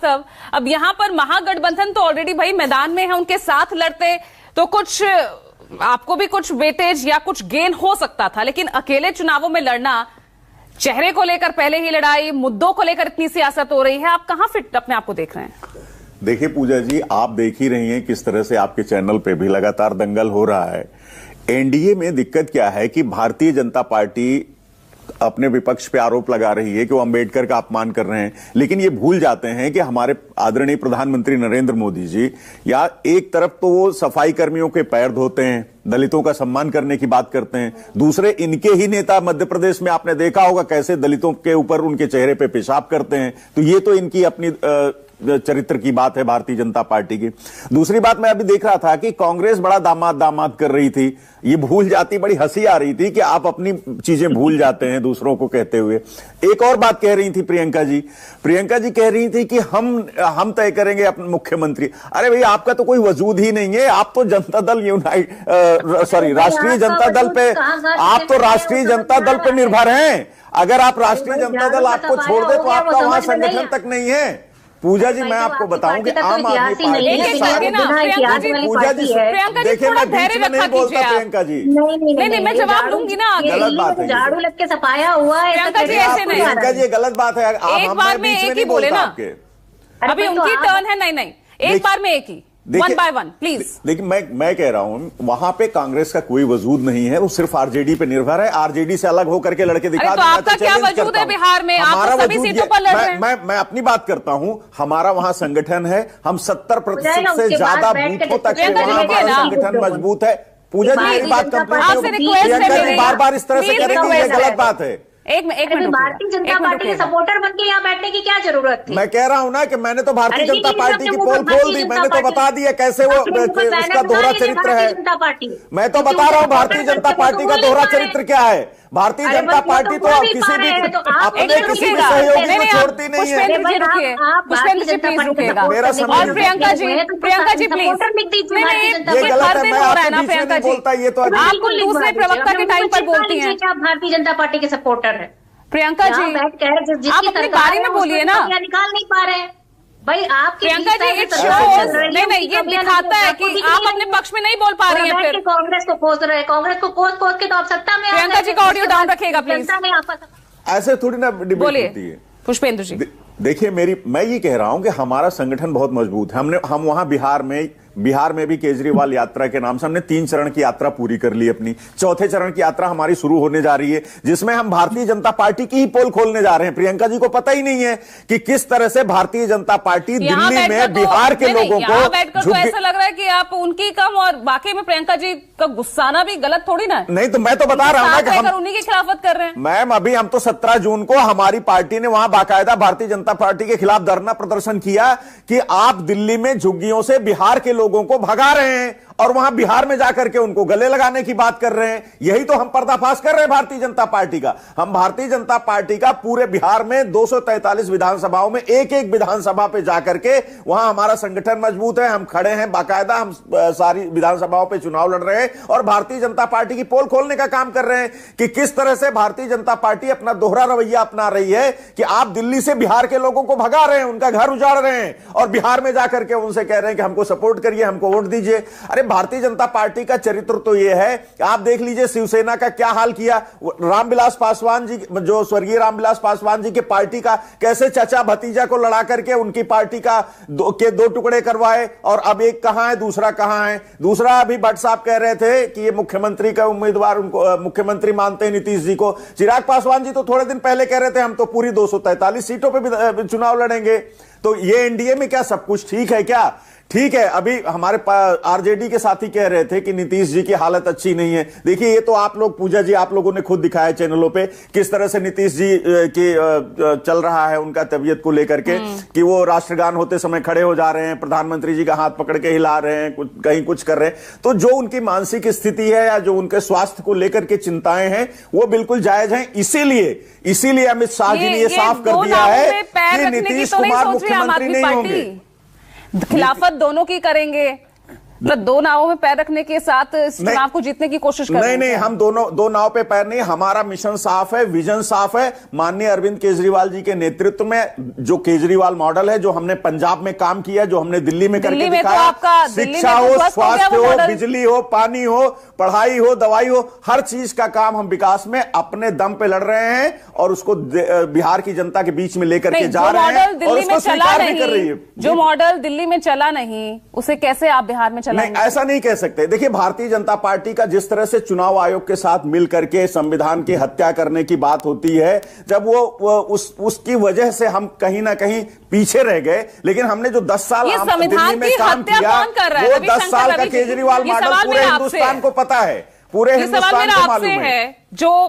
श्रीवास्तव, अब यहां पर महागठबंधन तो ऑलरेडी भाई मैदान में है, उनके साथ लड़ते तो कुछ आपको भी कुछ वेटेज या कुछ गेन हो सकता था, लेकिन अकेले चुनावों में लड़ना, चेहरे को लेकर पहले ही लड़ाई, मुद्दों को लेकर इतनी सियासत हो रही है, आप कहां फिट अपने आप को देख रहे हैं? देखिए पूजा जी, आप देख ही रही हैं किस तरह से आपके चैनल पे भी लगातार दंगल हो रहा है। एनडीए में दिक्कत क्या है कि भारतीय जनता पार्टी अपने विपक्ष पे आरोप लगा रही है कि वो अंबेडकर का अपमान कर रहे हैं, लेकिन ये भूल जाते हैं कि हमारे आदरणीय प्रधानमंत्री नरेंद्र मोदी जी या एक तरफ तो वो सफाई कर्मियों के पैर धोते हैं, दलितों का सम्मान करने की बात करते हैं, दूसरे इनके ही नेता मध्य प्रदेश में आपने देखा होगा कैसे दलितों के ऊपर उनके चेहरे पे पेशाब करते हैं। तो ये तो इनकी अपनी चरित्र की बात है भारतीय जनता पार्टी की। दूसरी बात मैं अभी देख रहा था कि कांग्रेस बड़ा दामाद कर रही थी, ये भूल जाती, बड़ी हंसी आ रही थी कि आप अपनी चीजें भूल जाते हैं दूसरों को कहते हुए। एक और बात कह रही थी प्रियंका जी कह रही थी कि हम तय करेंगे अपने मुख्यमंत्री। अरे भाई, आपका तो कोई वजूद ही नहीं है, आप तो जनता दल राष्ट्रीय जनता दल पे, आप तो राष्ट्रीय जनता दल पे निर्भर हैं। अगर आप राष्ट्रीय जनता दल आपको छोड़ दे तो आपका वहां संगठन तक नहीं है। पूजा जी, मैं आपको बताऊं कि आम आदमी पार्टी पूजा जी देखिए, मैं बीच में नहीं बोलता प्रियंका जी, नहीं मैं जवाब लूंगी ना। गलत बात है, झाड़ू लग के सफाया हुआ है प्रियंका जी, गलत बात है। एक बार में एक ही बोले ना, अभी उनकी टर्न है। नहीं एक बार में एक ही, वन बाय वन प्लीज। देखिए मैं कह रहा हूं वहां पे कांग्रेस का कोई वजूद नहीं है, वो सिर्फ आरजेडी पे निर्भर है। आरजेडी से अलग होकर के लड़के दिखा। तो आपका क्या वजूद है बिहार में? आप सभी सीटों पर लड़ रहे हैं। मैं अपनी बात करता हूं, हमारा वहां संगठन है, हम 70% से ज्यादा बूथों तक हमारा संगठन मजबूत है। पूजा जी मेरी बात कंप्लीट, बार बार इस तरह से करेंगे, ये गलत बात है। एक मिनट, भारतीय जनता पार्टी के सपोर्टर बन के यहाँ बैठने की क्या जरूरत थी? मैं कह रहा हूँ ना कि मैंने तो भारतीय जनता पार्टी की पोल खोल दी, मैंने तो बता दिया कैसे वो उसका दोहरा चरित्र है। मैं तो बता रहा हूँ भारतीय जनता पार्टी का दोहरा चरित्र क्या है। भारतीय जनता पार्टी तो किसी भी अपने किसी भी सहयोगी को छोड़ती नहीं है। पुष्पेंद्र जी प्लीज रुकिएगा, और प्रियंका जी प्लीज। ये गलत है, मैं आपको बीच में नहीं बोलता, ये तो आपको दूसरे प्रवक्ता के टाइम पर बोलती हैं। क्या भारतीय जनता पार्टी के सपोर्टर है? प्रियंका जी आप अपनी बारी में बोलिए ना, निकाल नहीं पा रहे हैं भाई। आप प्रियंका जी इट शोज, नहीं ये दिखाता है कि आप अपने पक्ष में नहीं बोल पा रही हैं। फिर कांग्रेस को कोस रहे हैं, कांग्रेस को कोस के तो आप सत्ता में। प्रियंका जी का ऑडियो डाउन रखिएगा प्लीज। ऐसे थोड़ी ना डिबेट होती है। पुष्पेंद्र जी देखिए, मैं ये कह रहा हूं कि हमारा संगठन बहुत मजबूत है। हम वहां बिहार में भी केजरीवाल यात्रा के नाम से हमने 3 चरण की यात्रा पूरी कर ली अपनी। 4थे चरण की यात्रा हमारी शुरू होने जा रही है, जिसमें हम भारतीय जनता पार्टी की ही पोल खोलने जा रहे हैं। प्रियंका जी को पता ही नहीं है कि किस तरह से भारतीय जनता पार्टी दिल्ली में बिहार के लोगों को तो ऐसा लग रहा है कि आप उनकी कम, और वाकई में प्रियंका जी का गुस्साना भी गलत थोड़ी ना। नहीं तो मैं तो बता रहा हूं ना कि हम उन्हीं की खिलाफत कर रहे हैं। मैम, अभी हम तो 17 जून को हमारी पार्टी ने वहां बाकायदा भारतीय जनता पार्टी के खिलाफ धरना प्रदर्शन किया कि आप दिल्ली में झुग्गियों से बिहार के लोगों को भगा रहे हैं और वहां बिहार में जाकर के उनको गले लगाने की बात कर रहे हैं। यही तो हम पर्दाफाश कर रहे हैं भारतीय जनता पार्टी का। हम भारतीय जनता पार्टी का पूरे बिहार में 243 विधानसभाओं में एक विधानसभा पे जाकर के वहां हमारा संगठन मजबूत है, हम खड़े हैं बाकायदा, हम सारी विधानसभाओं पे चुनाव लड़ रहे हैं और भारतीय जनता पार्टी की पोल खोलने का काम कर रहे हैं कि किस तरह से भारतीय जनता पार्टी अपना दोहरा रवैया अपना रही है कि आप दिल्ली से बिहार के लोगों को भगा रहे हैं, उनका घर उजाड़ रहे हैं और बिहार में जाकर के उनसे कह रहे हैं कि हमको सपोर्ट करिए, हमको वोट दीजिए। अरे भारतीय जनता पार्टी का चरित्र तो यह है, आप देख लीजिए शिवसेना का क्या हाल किया। रामविलास पासवान जी, जो स्वर्गीय रामविलास पासवान जी के पार्टी का कैसे चाचा भतीजा को लड़ा करके उनकी पार्टी का दो टुकड़े करवाए, और अब एक कहां है दूसरा कहां है। दूसरा अभी भट्ट साहब कह रहे थे कि ये मुख्यमंत्री का उम्मीदवार, उनको मुख्यमंत्री मानते हैं नीतीश जी को। चिराग पासवान जी तो थोड़े दिन पहले कह रहे थे हम तो पूरी 243 सीटों पर चुनाव लड़ेंगे। तो ये एनडीए में क्या सब कुछ ठीक है क्या? ठीक है, अभी हमारे आरजेडी के साथी कह रहे थे कि नीतीश जी की हालत अच्छी नहीं है। देखिए, ये तो आप लोग, पूजा जी, आप लोगों ने खुद दिखाया चैनलों पे किस तरह से नीतीश जी की चल रहा है उनका तबीयत को लेकर के, कि वो राष्ट्रगान होते समय खड़े हो जा रहे हैं, प्रधानमंत्री जी का हाथ पकड़ के हिला रहे हैं, कहीं कुछ कर रहे हैं। तो जो उनकी मानसिक स्थिति है या जो उनके स्वास्थ्य को लेकर के चिंताएं हैं वो बिल्कुल जायज हैं। इसीलिए अमित शाह जी ने यह साफ कर दिया है कि नीतीश कुमार मुख्यमंत्री नहीं होंगे। खिलाफत दोनों की करेंगे, मतलब दो नावों में पैर रखने के साथ इस चुनाव को जीतने की कोशिश कर रहे हैं। नहीं, हम दो नाव पे पैर नहीं। हमारा मिशन साफ है, विजन साफ है। माननीय अरविंद केजरीवाल जी के नेतृत्व में जो केजरीवाल मॉडल है, जो हमने पंजाब में काम किया, जो हमने दिल्ली में करके दिखाया, शिक्षा हो, स्वास्थ्य हो, बिजली हो, पानी हो, पढ़ाई हो, दवाई हो, हर चीज का काम हम विकास में अपने दम पे लड़ रहे हैं और उसको बिहार की जनता के बीच में लेकर के जा रहे हैं और उसको स्वीकार भी कर रही है। जो मॉडल दिल्ली में चला नहीं, उसे कैसे आप बिहार में नहीं, ऐसा नहीं कह सकते। देखिए, भारतीय जनता पार्टी का जिस तरह से चुनाव आयोग के साथ मिलकर के संविधान की हत्या करने की बात होती है, जब वो उसकी वजह से हम कहीं ना कहीं पीछे रह गए, लेकिन हमने जो 10 साल दिल्ली में काम किया, वो 10 साल का केजरीवाल मॉडल पूरे हिंदुस्तान को पता है, पूरे हिंदुस्तान को मालूम है। जो